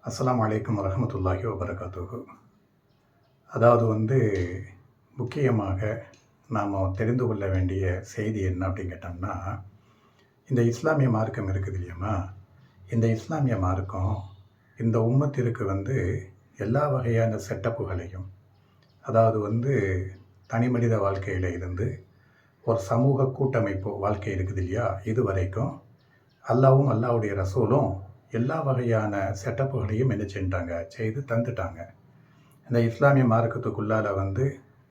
அஸ்ஸலாமு அலைக்கும் வரஹ்மத்துல்லாஹி வபரகாத்துஹு. அதாவது முக்கியமாக நாம் தெரிந்து கொள்ள வேண்டிய செய்தி என்ன அப்படின்னு கேட்டோம்னா, இந்த இஸ்லாமிய மார்க்கம் இருக்குது இல்லையாம்மா, இந்த இஸ்லாமிய மார்க்கம் இந்த உம்மத்திற்கு எல்லா வகையான செட்டப்புகளையும், அதாவது தனி மனித வாழ்க்கையில் இருந்து ஒரு சமூக கூட்டமைப்பு வாழ்க்கை இருக்குது இல்லையா, இது வரைக்கும் அல்லாவும் அல்லாவுடைய ரசூலும் எல்லா வகையான செட்டப்புகளையும் என்ன செஞ்சிட்டாங்க, செய்து தந்துட்டாங்க. இந்த இஸ்லாமிய மார்க்கத்துக்குள்ளால்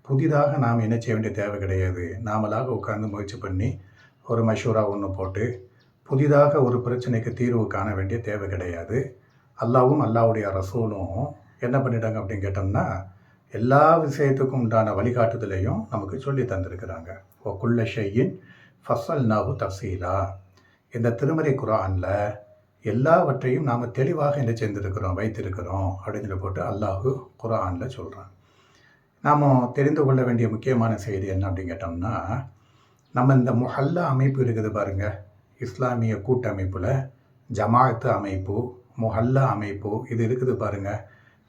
புதிதாக நாம் என்ன செய்ய வேண்டிய தேவை கிடையாது. நாமளாக உட்கார்ந்து முயற்சி பண்ணி ஒரு மஷூரா ஒன்று போட்டு புதிதாக ஒரு பிரச்சனைக்கு தீர்வு காண வேண்டிய தேவை கிடையாது. அல்லாவும் அல்லாவுடைய ரசூலும் என்ன பண்ணிட்டாங்க அப்படின்னு கேட்டோம்னா, எல்லா விஷயத்துக்கும் உண்டான வழிகாட்டுதலையும் நமக்கு சொல்லி தந்திருக்கிறாங்க. குல்ல ஷையின் ஃபஸ்ஸல்நாஹு தஃசீலா. இந்த திருமறை குர்ஆனில் எல்லாவற்றையும் நாம் தெளிவாக என்ன செய்திருக்கிறோம், வைத்திருக்கிறோம் அப்படின்னு சொல்லி போட்டு அல்லாஹு குர்ஆனில் சொல்கிறான். நாம் தெரிந்து கொள்ள வேண்டிய முக்கியமான செய்தி என்ன அப்படின்னு கேட்டோம்னா, நம்ம இந்த முஹல்லா அமைப்பு இருக்குது பாருங்கள், இஸ்லாமிய கூட்டமைப்பில் ஜமாஅத்து அமைப்பு, முஹல்லா அமைப்பு இது இருக்குது பாருங்கள்.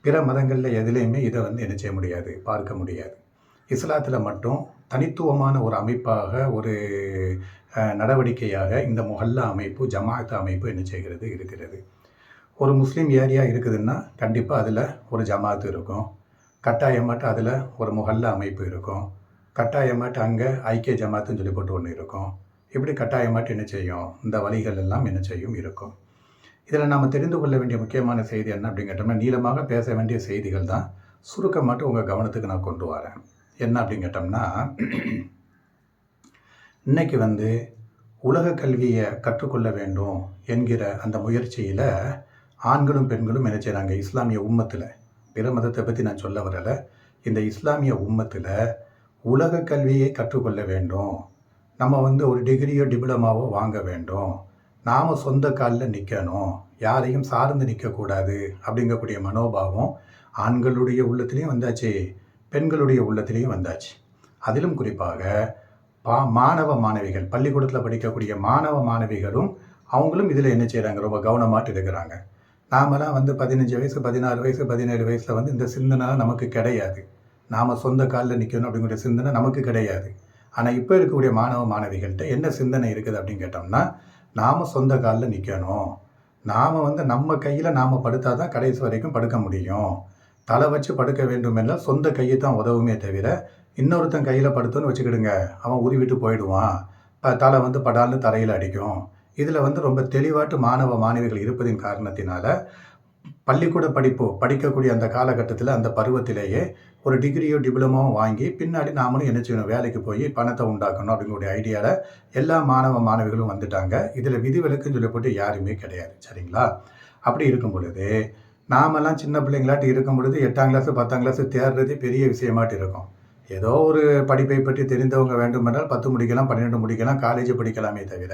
பிற மதங்களில் எதுலேயுமே இதை என்ன செய்ய முடியாது, பார்க்க முடியாது. இஸ்லாத்தில் மட்டும் தனித்துவமான ஒரு அமைப்பாக, ஒரு நடவடிக்கையாக இந்த முஹல்லா அமைப்பு, ஜமாஅத்து அமைப்பு என்ன செய்கிறது, இருக்கிறது. ஒரு முஸ்லீம் ஏரியா இருக்குதுன்னா கண்டிப்பாக அதில் ஒரு ஜமாஅத்து இருக்கும். கட்டாயமாட்டு அதில் ஒரு முஹல்லா அமைப்பு இருக்கும். கட்டாயமாட்டு அங்கே ஐக்கிய ஜமாத்துன்னு சொல்லி போட்டு ஒன்று இருக்கும். இப்படி கட்டாயமாட்டு என்ன செய்யும், இந்த வழிகள் எல்லாம் என்ன செய்யும், இருக்கும். இதில் நாம் தெரிந்து கொள்ள வேண்டிய முக்கியமான செய்தி என்ன அப்படின்னு கேட்டோம்னா, நீளமாக பேச வேண்டிய செய்திகள் தான் சுருக்கமாட்டு உங்கள் கவனத்துக்கு நான் கொண்டு வரேன். என்ன அப்படின்னு கேட்டோம்னா, இன்றைக்கி உலக கல்வியை கற்றுக்கொள்ள வேண்டும் என்கிற அந்த முயற்சியில் ஆண்களும் பெண்களும் என்ன செய்கிறாங்க, இஸ்லாமிய உம்மத்தில், பிற மதத்தை பற்றி நான் சொல்ல வரலை, இந்த இஸ்லாமிய உம்மத்தில் உலக கல்வியை கற்றுக்கொள்ள வேண்டும், நம்ம ஒரு டிகிரியோ டிப்ளமாவோ வாங்க வேண்டும், நாம் சொந்த காலில் நிற்கணும், யாரையும் சார்ந்து நிற்கக்கூடாது அப்படிங்கக்கூடிய மனோபாவம் ஆண்களுடைய உள்ளத்துலேயும் வந்தாச்சு, பெண்களுடைய உள்ளத்துலேயும் வந்தாச்சு. அதிலும் குறிப்பாக மாணவ மாணவிகள், பள்ளிக்கூடத்தில் படிக்கக்கூடிய மாணவ மாணவிகளும் அவங்களும் இதில் என்ன செய்கிறாங்க, ரொம்ப கவனமாட்டு இருக்கிறாங்க. நாமெல்லாம் 15 வயசு, 16 வயசு, 17 வயசில் இந்த சிந்தனை நமக்கு கிடையாது. நாம் சொந்த காலில் நிற்கணும் அப்படிங்கிற சிந்தனை நமக்கு கிடையாது. ஆனால் இப்போ இருக்கக்கூடிய மாணவ மாணவிகள்கிட்ட என்ன சிந்தனை இருக்குது அப்படின்னு கேட்டோம்னா, நாம் சொந்த காலில் நிற்கணும், நாம் நம்ம கையில் நாம் படுத்தா தான் கடைசி வரைக்கும் படுக்க முடியும், தலை வச்சு படுக்க வேண்டும் என்றால் சொந்த கையை தான் உதவுமே தவிர இன்னொருத்தன் கையில் படுத்தோன்னு வச்சுக்கிடுங்க, அவன் உருவிட்டு போயிடுவான், தலை படால்னு தரையில் அடிக்கும். இதில் ரொம்ப தெளிவாட்டு மாணவ மாணவிகள் இருப்பதின் காரணத்தினால பள்ளிக்கூட படிக்கக்கூடிய அந்த காலகட்டத்தில், அந்த பருவத்திலேயே ஒரு டிகிரியோ டிப்ளமோ வாங்கி பின்னாடி நாமளும் என்ன செய்யணும், வேலைக்கு போய் பணத்தை உண்டாக்கணும் அப்படிங்கிற ஐடியாவில் எல்லா மாணவ மாணவிகளும் வந்துட்டாங்க. இதில் விதிவிலக்குன்னு சொல்லி போட்டு யாருமே கிடையாது. சரிங்களா? அப்படி இருக்கும் பொழுது நாமெல்லாம் சின்ன பிள்ளைங்களாட்டு இருக்கும் பொழுது 8ஆம் கிளாஸு 10ஆம் கிளாஸு தேர்றதே பெரிய விஷயமாட்டு இருக்கும். ஏதோ ஒரு படிப்பை பற்றி தெரிந்தவங்க வேண்டுமென்றால் 10 முடிக்கலாம், 12 முடிக்கலாம், காலேஜ் படிக்கலாமே தவிர,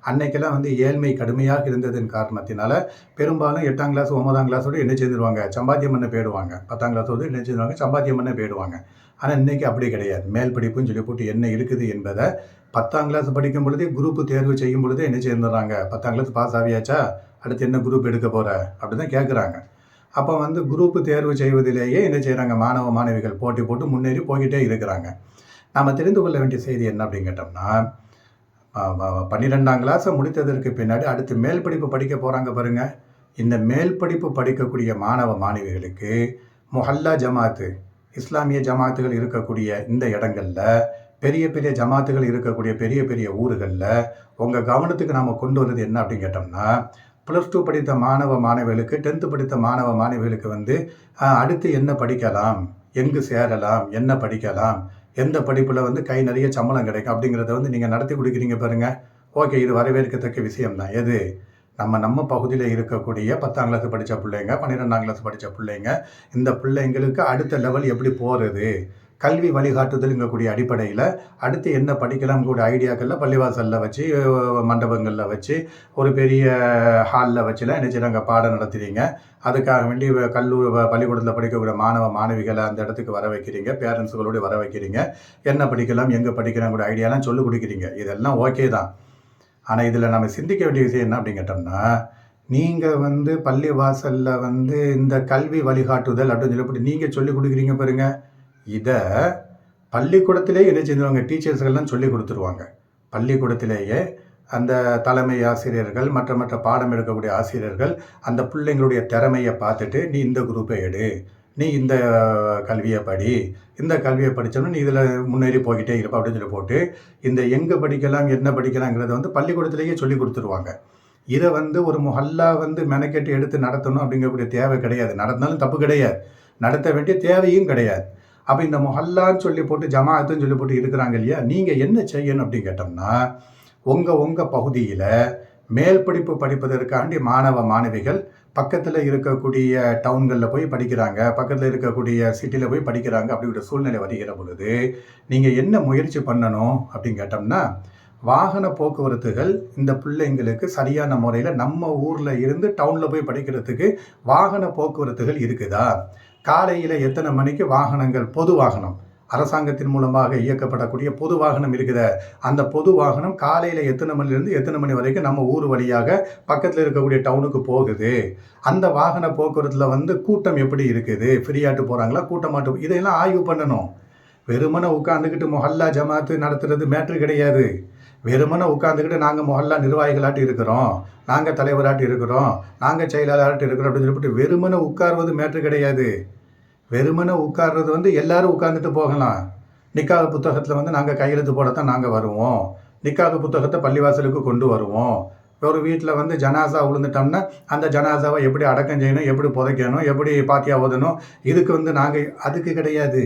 அன்னைக்கெல்லாம் ஏழ்மை கடுமையாக இருந்ததன் காரணத்தினால பெரும்பாலும் 8ஆம் கிளாஸ் 9ஆம் கிளாஸோடு என்ன செய்திருவாங்க, சம்பாத்தியம் பண்ண போயிடுவாங்க. 10ஆம் கிளாஸோடு என்ன செய்வாங்க, சம்பாத்தியம் பண்ண போயிடுவாங்க. ஆனால் இன்றைக்கி அப்படி கிடையாது. மேல் படிப்புன்னு சொல்லி போட்டு என்ன இருக்குது என்பதை 10ஆம் கிளாஸ் படிக்கும் பொழுதே குரூப்பு தேர்வு செய்யும் பொழுதே என்ன செய்துடுறாங்க, 10ஆம் கிளாஸ் பாஸ் ஆகியாச்சா, அடுத்து என்ன குரூப் எடுக்க போகிற அப்படி தான் கேட்குறாங்க. அப்போ குரூப்பு தேர்வு செய்வதிலேயே என்ன செய்கிறாங்க, மாணவ மாணவிகள் போட்டி போட்டு முன்னேறி போய்கிட்டே இருக்கிறாங்க. நாம் தெரிந்து கொள்ள வேண்டிய செய்தி என்ன அப்படின்னு கேட்டோம்னா, 12ஆம் கிளாஸை முடித்ததற்கு பின்னாடி அடுத்து மேல் படிப்பு படிக்க போகிறாங்க பாருங்கள். இந்த மேல் படிப்பு படிக்கக்கூடிய மாணவ மாணவிகளுக்கு முஹல்லா ஜமாத்து, இஸ்லாமிய ஜமாத்துகள் இருக்கக்கூடிய இந்த இடங்களில், பெரிய பெரிய ஜமாத்துகள் இருக்கக்கூடிய பெரிய பெரிய ஊர்களில் உங்கள் கவனத்துக்கு நாம் கொண்டு வர்றது என்ன அப்படின்னு கேட்டோம்னா, +2 படித்த மாணவ மாணவிகளுக்கு, 10th படித்த மாணவ மாணவிகளுக்கு அடுத்து என்ன படிக்கலாம், எங்கு சேரலாம், என்ன படிக்கலாம், எந்த படிப்பில் கை நிறைய சம்பளம் கிடைக்கும் அப்படிங்கிறத நீங்கள் நடத்தி கொடுக்குறீங்க பாருங்கள். ஓகே, இது வரவேற்கத்தக்க விஷயம்தான். எது, நம்ம பகுதியில் இருக்கக்கூடிய 10ஆம் கிளாஸ் படித்த பிள்ளைங்க, 12ஆம் கிளாஸ் படித்த பிள்ளைங்க, இந்த பிள்ளைங்களுக்கு அடுத்த லெவல் எப்படி போகிறது, கல்வி வழிகாட்டுதலுங்கக்கூடிய அடிப்படையில் அடுத்து என்ன படிக்கலாம் கூட ஐடியாக்களில் பள்ளிவாசலில் வச்சு, மண்டபங்களில் வச்சு, ஒரு பெரிய ஹாலில் வச்சுலாம் என்ன செய்கிறாங்க, பாடம் நடத்துகிறீங்க. அதுக்காக வேண்டி பள்ளிக்கூடத்தில் படிக்கக்கூடிய மாணவ மாணவிகளை அந்த இடத்துக்கு வர வைக்கிறீங்க, பேரண்ட்ஸுகளோடு வர வைக்கிறீங்க, என்ன படிக்கலாம், எங்கே படிக்கலாம் கூட ஐடியாலாம் சொல்லிக் கொடுக்குறீங்க. இதெல்லாம் ஓகே தான். ஆனால் இதில் நம்ம சிந்திக்க வேண்டிய விஷயம் என்ன அப்படின்னு கேட்டோம்னா, நீங்கள் வந்து பள்ளி வாசலில் வந்து இந்த கல்வி வழிகாட்டுதல் அப்படின்னு சொல்லப்பட்டு நீங்கள் சொல்லிக் கொடுக்குறீங்க பாருங்க. இதை பள்ளிக்கூடத்திலே என்ன செஞ்சுருவாங்க, டீச்சர்ஸ்கள்லாம் சொல்லி கொடுத்துருவாங்க. பள்ளிக்கூடத்திலேயே அந்த தலைமை ஆசிரியர்கள் மற்ற மற்ற பாடம் எடுக்கக்கூடிய ஆசிரியர்கள் அந்த பிள்ளைங்களுடைய திறமையை பார்த்துட்டு, நீ இந்த குரூப்பை எடு, நீ இந்த கல்வியை படி, இந்த கல்வியை படித்தோம்னா நீ இதில் முன்னேறி போய்கிட்டே இருப்ப அப்படின்னு சொல்லி போட்டு, இந்த எங்கே படிக்கலாம் என்ன படிக்கலாங்கிறத வந்து பள்ளிக்கூடத்திலேயே சொல்லி கொடுத்துருவாங்க. இதை வந்து ஒரு முஹல்லா வந்து மெனக்கெட்டு எடுத்து நடத்தணும் அப்படிங்கக்கூடிய தேவை கிடையாது. நடந்தாலும் தப்பு கிடையாது, நடத்த வேண்டிய தேவையும் கிடையாது. அப்போ இந்த முஹல்லான்னு சொல்லி போட்டு ஜமாஅத்துன்னு சொல்லி போட்டு இருக்கிறாங்க இல்லையா, நீங்கள் என்ன செய்யணும் அப்படின்னு கேட்டோம்னா, உங்கள் பகுதியில் மேல் படிப்பு படிப்பதற்காண்டி மாணவ மாணவிகள் பக்கத்தில் இருக்கக்கூடிய டவுன்களில் போய் படிக்கிறாங்க, பக்கத்தில் இருக்கக்கூடிய சிட்டியில் போய் படிக்கிறாங்க அப்படிங்கிற சூழ்நிலை வருகிற பொழுது நீங்கள் என்ன முயற்சி பண்ணணும் அப்படின்னு கேட்டோம்னா, வாகன போக்குவரத்துகள் இந்த பிள்ளைங்களுக்கு சரியான முறையில் நம்ம ஊரில் இருந்து டவுனில் போய் படிக்கிறதுக்கு வாகன போக்குவரத்துகள் இருக்குதா? காலையில் எத்தனை மணிக்கு வாகனங்கள், பொது வாகனம் அரசாங்கத்தின் மூலமாக இயக்கப்படக்கூடிய பொது வாகனம் இருக்குத, அந்த பொது வாகனம் காலையில் எத்தனை மணிலேருந்து எத்தனை மணி வரைக்கும் நம்ம ஊர் வழியாக பக்கத்தில் இருக்கக்கூடிய டவுனுக்கு போகுது? அந்த வாகன போக்குவரத்தில் வந்து கூட்டம் எப்படி இருக்குது? ஃப்ரீயாட்டு போகிறாங்களா, கூட்டமாட்டு, இதையெல்லாம் ஆய்வு பண்ணணும். வெறுமனை உட்காந்துக்கிட்டு மொஹல்லா ஜமாத்து நடத்துறது மேட்ரு கிடையாது. வெறுமனை உட்காந்துக்கிட்டு நாங்கள் மொஹல்லா நிர்வாகிகளாட்டி இருக்கிறோம், நாங்கள் தலைவராட்டி இருக்கிறோம், நாங்கள் செயலாளராட்டி இருக்கிறோம் அப்படின்னு சொல்லிட்டு வெறுமனை உட்கார்வது மேட்ரு கிடையாது. வெறுமனை உட்கார்றது வந்து எல்லாரும் உட்காந்துட்டு போகலாம். நிக்காக புத்தகத்தில் வந்து நாங்கள் கையெழுத்து போடத்தான் நாங்கள் வருவோம், நிக்காக புத்தகத்தை பள்ளிவாசலுக்கு கொண்டு வருவோம். ஒரு வீட்டில் வந்து ஜனாசா விழுந்துட்டோம்னா அந்த ஜனாசாவை எப்படி அடக்கம் செய்யணும், எப்படி புதைக்கணும், எப்படி பாத்தியா ஓதணும், இதுக்கு வந்து நாங்கள் அதுக்கு கிடையாது.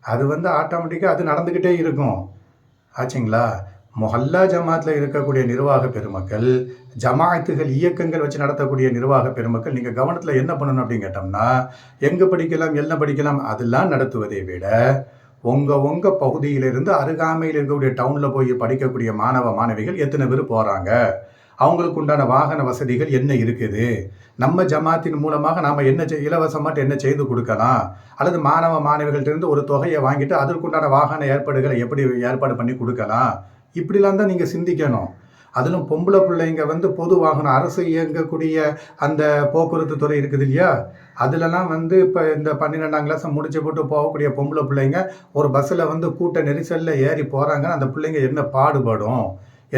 அது வந்து ஆட்டோமேட்டிக்காக அது நடந்துக்கிட்டே இருக்கும். ஆச்சுங்களா? மொஹல்லா ஜமாத்தில் இருக்கக்கூடிய நிர்வாக பெருமக்கள், ஜமாஅத்துகள் இயக்கங்கள் வச்சு நடத்தக்கூடிய நிர்வாக பெருமக்கள், நீங்கள் கவனத்தில் என்ன பண்ணணும் அப்படின்னு கேட்டோம்னா, எங்கே படிக்கலாம் என்ன படிக்கலாம் அதெல்லாம் நடத்துவதை விட உங்கள் பகுதியிலிருந்து அருகாமையில் இருக்கக்கூடிய டவுனில் போய் படிக்கக்கூடிய மாணவ மாணவிகள் எத்தனை பேர் போகிறாங்க, அவங்களுக்கு உண்டான வாகன வசதிகள் என்ன இருக்குது, நம்ம ஜமாத்தின் மூலமாக நாம் என்ன இலவசமாட்டு என்ன செய்து கொடுக்கலாம், அல்லது மாணவ மாணவிகள்கிட்ட ஒரு தொகையை வாங்கிட்டு அதற்குண்டான வாகன ஏற்பாடுகளை எப்படி ஏற்பாடு பண்ணி கொடுக்கலாம், இப்படிலாம் தான் நீங்கள் சிந்திக்கணும். அதிலும் பொம்பளை பிள்ளைங்க வந்து பொது வாகனம் அரசு இயங்கக்கூடிய அந்த போக்குவரத்து துறை இருக்குது இல்லையா, அதிலலாம் வந்து இப்போ இந்த 12ஆம் கிளாஸை முடிச்சு போட்டு போகக்கூடிய பொம்பளை பிள்ளைங்க ஒரு பஸ்ஸில் வந்து கூட்ட நெரிசலில் ஏறி போகிறாங்கன்னா அந்த பிள்ளைங்க என்ன பாடுபடும்,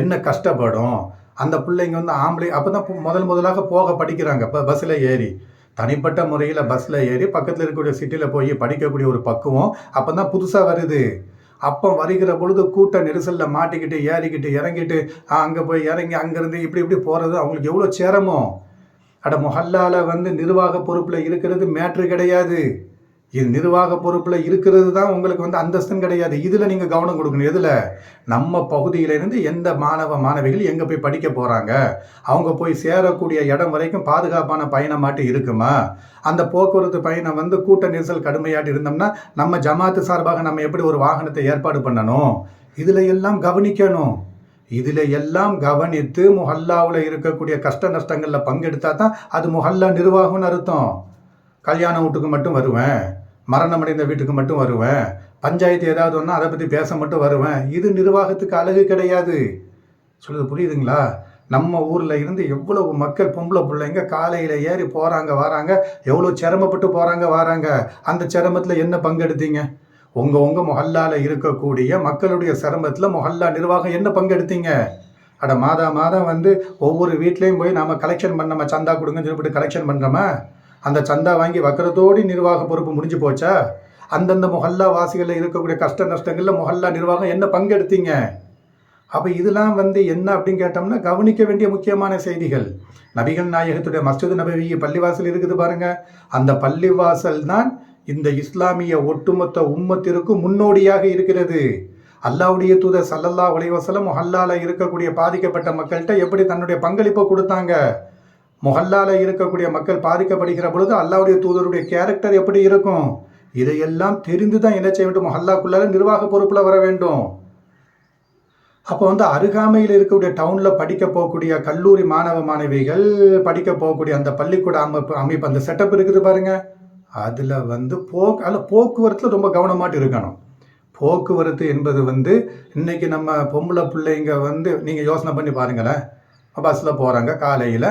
என்ன கஷ்டப்படும். அந்த பிள்ளைங்க வந்து ஆம்பளை அப்போ தான் முதலாக போக படிக்கிறாங்க. இப்போ பஸ்ஸில் ஏறி தனிப்பட்ட முறையில் பஸ்ஸில் ஏறி பக்கத்தில் இருக்கக்கூடிய சிட்டியில் போய் படிக்கக்கூடிய ஒரு பக்குவம் அப்போ தான் புதுசாக வருது. அப்போ வருகிற பொழுது கூட்ட நெரிசலில் மாட்டிக்கிட்டு ஏறிக்கிட்டு இறங்கிட்டு அங்கே போய் இறங்கி அங்கேருந்து இப்படி போகிறது அவங்களுக்கு எவ்வளோ சிரமம். அட மொஹல்லால வந்து நிர்வாக பொறுப்பில் இருக்கிறது மேட்ரு கிடையாது. இது நிர்வாக பொறுப்பில் இருக்கிறது தான் உங்களுக்கு வந்து அந்தஸ்தும் கிடையாது. இதில் நீங்கள் கவனம் கொடுக்கணும். எதில்? நம்ம பகுதியிலேருந்து எந்த மாணவ மாணவிகள் எங்கே போய் படிக்க போகிறாங்க, அவங்க போய் சேரக்கூடிய இடம் வரைக்கும் பாதுகாப்பான பயணமாட்டு இருக்குமா, அந்த போக்குவரத்து பயணம் வந்து கூட்ட நெரிசல் கடுமையாட்டு இருந்தோம்னா நம்ம ஜமாத்து சார்பாக நம்ம எப்படி ஒரு வாகனத்தை ஏற்பாடு பண்ணணும், இதில் எல்லாம் கவனிக்கணும். இதில் எல்லாம் கவனித்து முஹல்லாவில் இருக்கக்கூடிய கஷ்ட நஷ்டங்களில் பங்கெடுத்தா தான் அது முஹல்லா நிர்வாகம்னு அர்த்தம். கல்யாண வீட்டுக்கு மட்டும் வருவேன், மரணமடைந்த வீட்டுக்கு மட்டும் வருவேன், பஞ்சாயத்து ஏதாவது ஒன்றா அதை பற்றி பேச மட்டும் வருவேன், இது நிர்வாகத்துக்கு அழகு கிடையாது. சொல்லுது புரியுதுங்களா? நம்ம ஊரில் இருந்து எவ்வளவு மக்கள் பொம்பளை பிள்ளைங்க காலையில் ஏறி போகிறாங்க வராங்க, எவ்வளோ சிரமப்பட்டு போகிறாங்க வராங்க. அந்த சிரமத்தில் என்ன பங்கெடுத்தீங்க? உங்கள் மொஹல்லாவில் இருக்கக்கூடிய மக்களுடைய சிரமத்தில் மொஹல்லா நிர்வாகம் என்ன பங்கெடுத்தீங்க? அட மாதம் வந்து ஒவ்வொரு வீட்லேயும் போய் நாம் கலெக்ஷன் பண்ண சந்தா கொடுங்கன்னு சொல்லிட்டு கலெக்ஷன் பண்ணுறோமா? அந்த சந்தா வாங்கி வைக்கிறதோடு நிர்வாக பொறுப்பு முடிஞ்சு போச்சா? அந்தந்த மொஹல்லா வாசிகளில் இருக்கக்கூடிய கஷ்ட நஷ்டங்களில் மொஹல்லா நிர்வாகம் என்ன பங்கெடுத்தீங்க? அப்போ இதெல்லாம் வந்து என்ன அப்படின்னு கேட்டோம்னா கவனிக்க வேண்டிய முக்கியமான செய்திகள். நபிகள் நாயகத்துடைய மஸ்ஜித் நபவி பள்ளிவாசல் இருக்குது பாருங்க, அந்த பள்ளிவாசல் தான் இந்த இஸ்லாமிய ஒட்டுமொத்த உம்மத்திற்கு முன்னோடியாக இருக்கிறது. அல்லாஹ்வுடைய தூதர் ஸல்லல்லாஹு அலைஹி வஸல்லம் மொஹல்லால இருக்கக்கூடிய பாதிக்கப்பட்ட மக்கள்கிட்ட எப்படி தன்னுடைய பங்களிப்பை கொடுத்தாங்க, மொஹல்லால இருக்கக்கூடிய மக்கள் பாதிக்கப்படுகிற பொழுது அல்லாஹ்வுடைய தூதருடைய கேரக்டர் எப்படி இருக்கும், இதையெல்லாம் தெரிந்து தான் என்ன செய்ய வேண்டும், மொஹல்லாக்குள்ளார நிர்வாக பொறுப்பில் வர வேண்டும். அப்போ வந்து அருகாமையில் இருக்கக்கூடிய டவுனில் படிக்க போகக்கூடிய கல்லூரி மாணவ மாணவிகள் படிக்க போகக்கூடிய அந்த பள்ளிக்கூட அமைப்பு அந்த செட்டப் இருக்குது பாருங்க, அதில் வந்து போக்குவரத்தில் ரொம்ப கவனமாட்டு இருக்கணும். போக்குவரத்து என்பது வந்து இன்னைக்கு நம்ம பொம்பளை பிள்ளைங்க வந்து நீங்கள் யோசனை பண்ணி பாருங்களேன், பஸ்ஸில் போகிறாங்க. காலையில்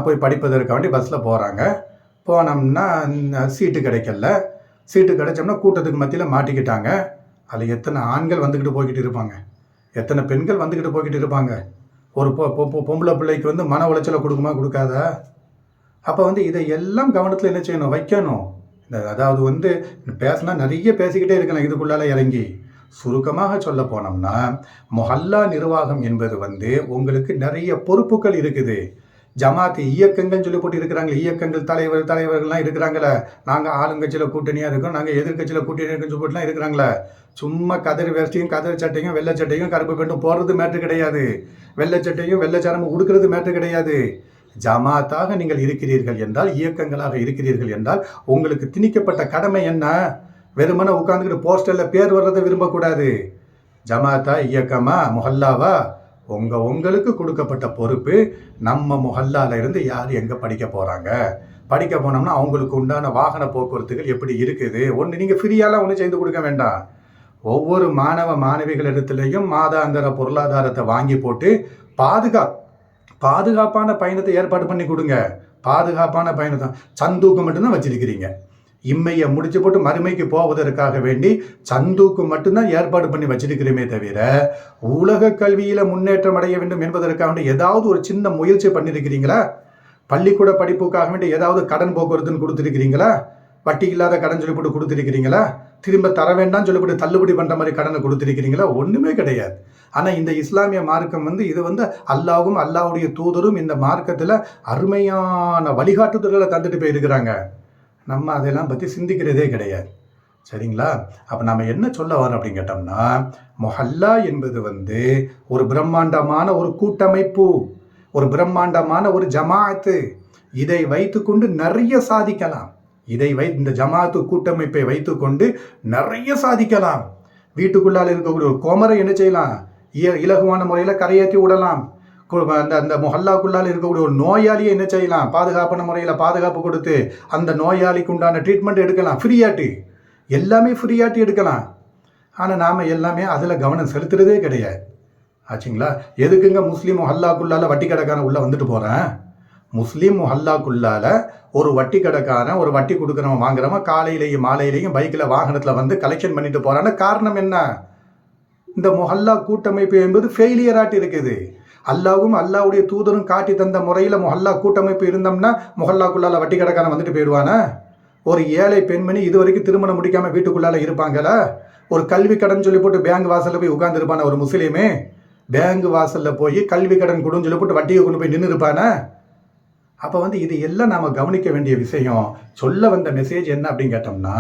போய் படிப்பதற்காக வேண்டி பஸ்ஸில் போகிறாங்க. போனோம்னா சீட்டு கிடைக்கல. சீட்டு கிடைச்சோம்னா கூட்டத்துக்கு மத்தியில் மாட்டிக்கிட்டாங்க. அதில் எத்தனை ஆண்கள் வந்துக்கிட்டு போய்கிட்டு இருப்பாங்க, எத்தனை பெண்கள் வந்துக்கிட்டு போய்கிட்டு இருப்பாங்க. ஒரு பொம்பளை பிள்ளைக்கு வந்து மன உளைச்சலை கொடுக்குமா, கொடுக்காதா? அப்போ வந்து இதை எல்லாம் கவனத்தில் என்ன செய்யணும், வைக்கணும். அதாவது வந்து பேசினா நிறைய பேசிக்கிட்டே இருக்கலாம் இதுக்குள்ளால இறங்கி. சுருக்கமாக சொல்ல போனோம்னா மொஹல்லா நிர்வாகம் என்பது வந்து உங்களுக்கு நிறைய பொறுப்புகள் இருக்குது. ஜமாத்து இயக்கங்கள் சொல்லி போட்டு இருக்கிறாங்களே, இயக்கங்கள் தலைவர்கள்லாம் இருக்கிறாங்களே, நாங்கள் ஆளுங்கட்சியில் கூட்டணியாக இருக்கோம், நாங்கள் எதிர்கட்சியில் கூட்டணியாக இருக்கோம் சொல்லி போட்டுலாம் இருக்கிறாங்களே. சும்மா கதறி வேஷ்டியும் கதறி சட்டையும் வெள்ளை சட்டையும் கருப்பு பெண்டும் போடுறது மேட்ரு கிடையாது. வெள்ளை சட்டையும் வெள்ளை சாரமும் உடுக்கிறது மேட்ரு கிடையாது. ஜமாத்தாக நீங்கள் இருக்கிறீர்கள் என்றால், இயக்கங்களாக இருக்கிறீர்கள் என்றால், உங்களுக்கு திணிக்கப்பட்ட கடமை என்ன? வெறுமனை உட்காந்துக்கிட்டு போஸ்டரில் பேர் வர்றதை விரும்பக்கூடாது. ஜமாத்தா, இயக்கமா, முஹல்லாவா, உங்களுக்கு கொடுக்கப்பட்ட பொறுப்பு. நம்ம முஹல்லால இருந்து யார் எங்கே படிக்க போகிறாங்க, படிக்க போனோம்னா அவங்களுக்கு உண்டான வாகன போக்குவரத்துகள் எப்படி இருக்குது. ஒன்று நீங்கள் ஃப்ரீயாலாம் ஒன்றும் செய்து கொடுக்க வேண்டாம். ஒவ்வொரு மாணவ மாணவிகளிடத்துலையும் மாதாந்திர பொருளாதாரத்தை வாங்கி போட்டு பாதுகாப்பான பயணத்தை ஏற்பாடு பண்ணி கொடுங்க. பாதுகாப்பான பயணத்தை சந்தூக்கு மட்டும்தான் வச்சிருக்கிறீங்க. இம்மையை முடிச்சு போட்டு மறுமைக்கு போவதற்காக வேண்டி சந்தூக்கு மட்டும்தான் ஏற்பாடு பண்ணி வச்சிருக்கிறோமே தவிர, உலக கல்வியில முன்னேற்றம் அடைய வேண்டும் என்பதற்காக வேண்டி ஏதாவது ஒரு சின்ன முயற்சி பண்ணியிருக்கிறீங்களா? பள்ளிக்கூட படிப்புக்காக வேண்டி ஏதாவது கடன் போக்குவரத்துன்னு கொடுத்துருக்கிறீங்களா? வட்டி இல்லாத கடன் சொல்லி போட்டு கொடுத்துருக்கிறீங்களா? திரும்ப தர வேண்டாம் சொல்லி போட்டு தள்ளுபடி பண்ற மாதிரி கடனை கொடுத்துருக்கிறீங்களா? ஒண்ணுமே கிடையாது. ஆனா இந்த இஸ்லாமிய மார்க்கம் வந்து இது வந்து அல்லாஹ்வும் அல்லாஹ்வுடைய தூதரும் இந்த மார்க்கத்துல அருமையான வழிகாட்டுதல்களை தந்துட்டு போயிருக்கிறாங்க. நம்ம அதெல்லாம் பற்றி சிந்திக்கிறதே கிடையாது. சரிங்களா? அப்போ நம்ம என்ன சொல்ல வரோம் அப்படின்னு கேட்டோம்னா, மொஹல்லா என்பது வந்து ஒரு பிரம்மாண்டமான ஒரு கூட்டமைப்பு, ஒரு பிரம்மாண்டமான ஒரு ஜமாஅத்து. இதை வைத்துக்கொண்டு நிறைய சாதிக்கலாம். இந்த ஜமாஅத்து கூட்டமைப்பை வைத்துக்கொண்டு நிறைய சாதிக்கலாம். வீட்டுக்குள்ளால் இருக்கக்கூடிய ஒரு கோமரை என்ன செய்யலாம், இலகுவான முறையில் கரையேற்றி விடலாம். அந்த மொஹல்லாக்குள்ளால் இருக்கக்கூடிய ஒரு நோயாளியை என்ன செய்யலாம், பாதுகாப்பான முறையில் பாதுகாப்பு கொடுத்து அந்த நோயாளிக்கு உண்டான ட்ரீட்மெண்ட் எடுக்கலாம். ஃப்ரீயாட்டி எல்லாமே ஃப்ரீயாட்டி எடுக்கலாம். ஆனால் நாம் எல்லாமே அதில் கவனம் செலுத்துறதே கிடையாது. ஆச்சுங்களா? எதுக்குங்க முஸ்லீம் மொஹல்லாக்குள்ளால் வட்டி கடைக்காரன் உள்ளே வந்துட்டு போகிறேன்? முஸ்லீம் மொஹல்லாக்குள்ளால் ஒரு வட்டி கடைக்காரன், ஒரு வட்டி கொடுக்குறவன் வாங்குறவன் காலையிலையும் மாலையிலையும் பைக்கில் வாகனத்தில் வந்து கலெக்ஷன் பண்ணிட்டு போகிறான்னு காரணம் என்ன? இந்த மொஹல்லா கூட்டமைப்பு என்பது ஃபெயிலியராட்டி இருக்குது. அல்லாவும் அல்லாவுடைய தூதரும் காட்டி தந்த முறையில் மொஹல்லா கூட்டமைப்பு இருந்தோம்னா மொஹல்லாக்குள்ளால வட்டி கடைக்காரன் வந்துட்டு போயிடுவானா? ஒரு ஏழை பெண்மணி இது வரைக்கும் திருமணம் முடிக்காமல் வீட்டுக்குள்ளால இருப்பாங்களா? ஒரு கல்வி கடன் சொல்லி போட்டு பேங்க் வாசலில் போய் உட்காந்துருப்பானா? ஒரு முஸ்லீமே பேங்க் வாசலில் போய் கல்வி கடன் கொடுன்னு சொல்லி போட்டு வட்டியை கொண்டு போய் நின்று இருப்பானா? அப்போ வந்து இது எல்லாம் நாம் கவனிக்க வேண்டிய விஷயம். சொல்ல வந்த மெசேஜ் என்ன அப்படின்னு கேட்டோம்னா,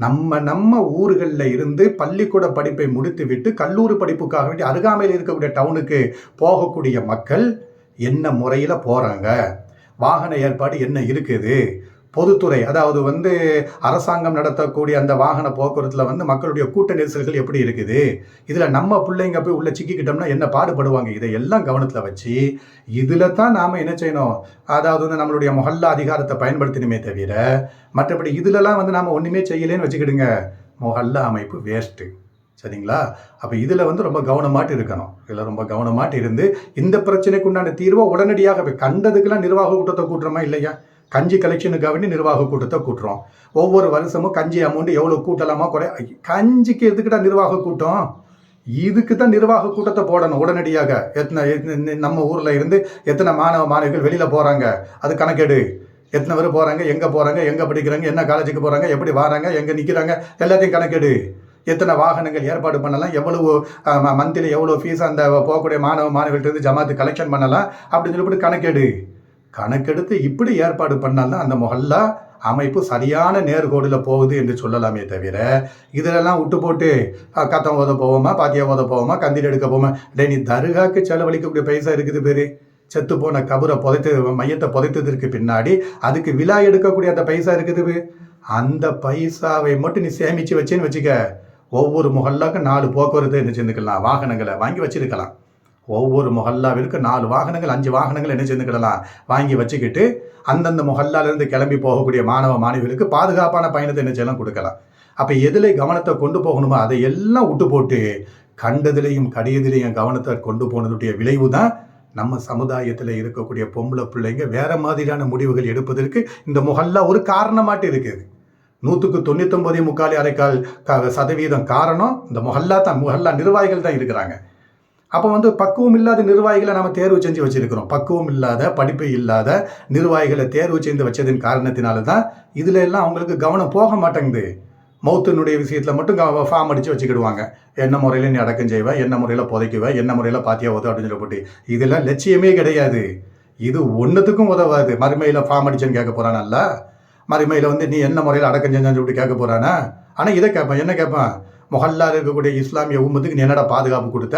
நம்ம ஊர்களில் இருந்து பள்ளிக்கூட படிப்பை முடித்து விட்டு கல்லூரி படிப்புக்காக வேண்டி அருகாமையில் இருக்கக்கூடிய டவுனுக்கு போகக்கூடிய மக்கள் என்ன முறையில் போகிறாங்க, வாகன ஏற்பாடு என்ன இருக்குது, பொதுத்துறை அதாவது வந்து அரசாங்கம் நடத்தக்கூடிய அந்த வாகன போக்குவரத்தில் வந்து மக்களுடைய கூட்ட நெரிசல்கள் எப்படி இருக்குது, இதில் நம்ம பிள்ளைங்க போய் உள்ளே சிக்கிக்கிட்டோம்னா என்ன பாடுபடுவாங்க, இதையெல்லாம் கவனத்தில் வச்சு இதில் தான் நாம் என்ன செய்யணும், அதாவது வந்து நம்மளுடைய மொஹல்லா அதிகாரத்தை பயன்படுத்தணுமே தவிர மற்றபடி இதிலெல்லாம் வந்து நாம் ஒன்றுமே செய்யலேன்னு வச்சுக்கிடுங்க, மொஹல்லா அமைப்பு வேஸ்ட்டு. சரிங்களா? அப்போ இதில் வந்து ரொம்ப கவனமாட்டு இருக்கணும். இதில் ரொம்ப கவனமாட்டு இருந்து இந்த பிரச்சனைக்கு உண்டான தீர்வை உடனடியாக கண்டதுக்கெல்லாம் நிர்வாக கூட்டத்தை கூட்டுறோமா இல்லையா? கஞ்சி கலெக்ஷனுக்காக வேண்டி நிர்வாக கூட்டத்தை கூட்டுறோம். ஒவ்வொரு வருஷமும் கஞ்சி அமௌண்ட் எவ்வளோ கூட்டலாமா கஞ்சிக்கு எதுக்கிட்ட நிர்வாக கூட்டம்? இதுக்கு தான் நிர்வாக கூட்டத்தை போடணும் உடனடியாக. நம்ம ஊரில் இருந்து எத்தனை மாணவ மாணவிகள் வெளியில் போகிறாங்க அது கணக்கெடு. எத்தனை பேர் போகிறாங்க, எங்கே போகிறாங்க, எங்கே படிக்கிறாங்க, என்ன காலேஜுக்கு போகிறாங்க, எப்படி வராங்க, எங்கே நிற்கிறாங்க, எல்லாத்தையும் கணக்கெடு. எத்தனை வாகனங்கள் ஏற்பாடு பண்ணலாம், எவ்வளவு மந்த்லி எவ்வளோ ஃபீஸ் அந்த போகக்கூடிய மாணவ மாணவிகிட்ட ஜமாத்து கலெக்ஷன் பண்ணலாம் அப்படின்னு சொல்லிவிட்டு கணக்கெடுத்து இப்படி ஏற்பாடு பண்ணால்தான் அந்த மொஹல்லா அமைப்பு சரியான நேர்கோடில் போகுது என்று சொல்லலாமே தவிர இதிலெல்லாம் விட்டு போட்டு கத்தம் ஓத போவோமா, பாத்தியா ஓத போவோமா, கந்தில் எடுக்க போவோமா. நீ தர்காக்கு செலவழிக்கக்கூடிய பைசா இருக்குது பேர். செத்து போன கபரை மையத்தை புதைத்ததற்கு பின்னாடி அதுக்கு விழா எடுக்கக்கூடிய அந்த பைசா இருக்குது. அந்த பைசாவை மட்டும் நீ சேமித்து வச்சேன்னு வச்சுக்க, ஒவ்வொரு மொஹல்லாக்கு 4 போக்குவரத்து என்ன செஞ்சுக்கலாம், வாகனங்களை வாங்கி வச்சிருக்கலாம். ஒவ்வொரு மொஹல்லாவிற்கு 4 வாகனங்கள் 5 வாகனங்கள் என்ன செஞ்சுக்கிடலாம் வாங்கி வச்சுக்கிட்டு அந்தந்த மொஹல்லாலேருந்து கிளம்பி போகக்கூடிய மாணவ மாணவிகளுக்கு பாதுகாப்பான பயணத்தை என்ன செய்யலாம் கொடுக்கலாம். அப்போ எதில் கவனத்தை கொண்டு போகணுமோ அதை எல்லாம் விட்டு போட்டு கண்டதிலையும் கடியதிலையும் கவனத்தை கொண்டு போனதுடைய விளைவு தான் நம்ம சமுதாயத்தில் இருக்கக்கூடிய பொம்பளை பிள்ளைங்க வேற மாதிரியான முடிவுகள் எடுப்பதற்கு இந்த முஹல்லா ஒரு காரணமாட்டு இருக்குது. 100க்கு 99 அரைக்கால் சதவீதம் காரணம் இந்த முஹல்லா நிர்வாகிகள் தான் இருக்கிறாங்க. அப்போ பக்குவம் இல்லாத நிர்வாகிகளை நம்ம தேர்வு செஞ்சு வச்சிருக்கிறோம். பக்குவம் இல்லாத, படிப்பு இல்லாத நிர்வாகிகளை தேர்வு செய்து வச்சதின் காரணத்தினால தான் இதுல எல்லாம் அவங்களுக்கு கவனம் போக மாட்டேங்குது. மௌத்தினுடைய விஷயத்தில் மட்டும் ஃபார்ம் அடித்து வச்சுக்கிடுவாங்க. என்ன முறையில் நீ அடக்கம் செய்வேன், என்ன முறையில் புதைக்குவேன், என்ன முறையில் பாத்தியா உதவும் அப்படின்னு சொல்லப்பட்டு இதெல்லாம் லட்சியமே கிடையாது. இது ஒன்றுத்துக்கும் உதவாது. மறுமையில் ஃபார்ம் அடிச்சேன்னு கேட்க போகிறானல்ல, மறுமையில் நீ என்ன முறையில் அடக்கம் செஞ்சான்னு சொல்லிட்டு கேட்க போகிறானா? ஆனால் இதை கேட்பேன், என்ன கேட்பேன், முஹல்லாவில் இருக்கக்கூடிய இஸ்லாமிய உம்மத்துக்கு நீ என்னடா பாதுகாப்பு கொடுத்த,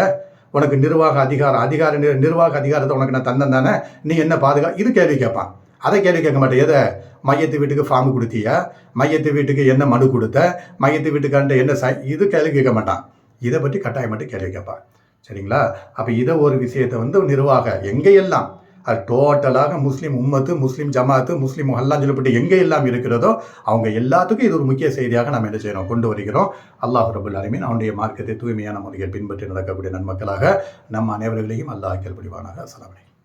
உனக்கு நிர்வாக அதிகாரத்தை உனக்கு நான் தந்தேன் தானே, நீ என்ன இது கேள்வி கேட்பான். அதை கேள்வி கேட்க மாட்டேன். எதை மையத்து வீட்டுக்கு ஃபார்ம் கொடுத்தியா, மையத்து வீட்டுக்கு என்ன மனு கொடுத்த, மையத்து வீட்டுக்காண்ட என்ன இது கேள்வி கேட்க மாட்டான். இதை பற்றி கட்டாயம் மட்டும் கேள்வி கேட்பான். சரிங்களா? அப்போ இதை ஒரு விஷயத்தை நிர்வாக எங்கேயெல்லாம் அது டோட்டலாக முஸ்லீம் உம்மத்து, முஸ்லீம் ஜமாத்து, முஸ்லீம் முஹல்லான்னு சொல்லப்பட்டு எங்கே எல்லாம் இருக்கிறதோ அவங்க எல்லாத்துக்கும் இது ஒரு முக்கிய செய்தியாக நாம் என்ன செய்யணும், கொண்டு வருகிறோம். அல்லாஹ் ரப்பல் ஆலமீன் அவனுடைய மார்க்கத்தை தூய்மையான முறையில் பின்பற்றி நடக்கக்கூடிய நன்மக்களாக நம் அனைவர்களையும் அல்லாஹ் ஆக்கியல் புரிவானாக. அஸ்ஸலாமு அலைக்கும்.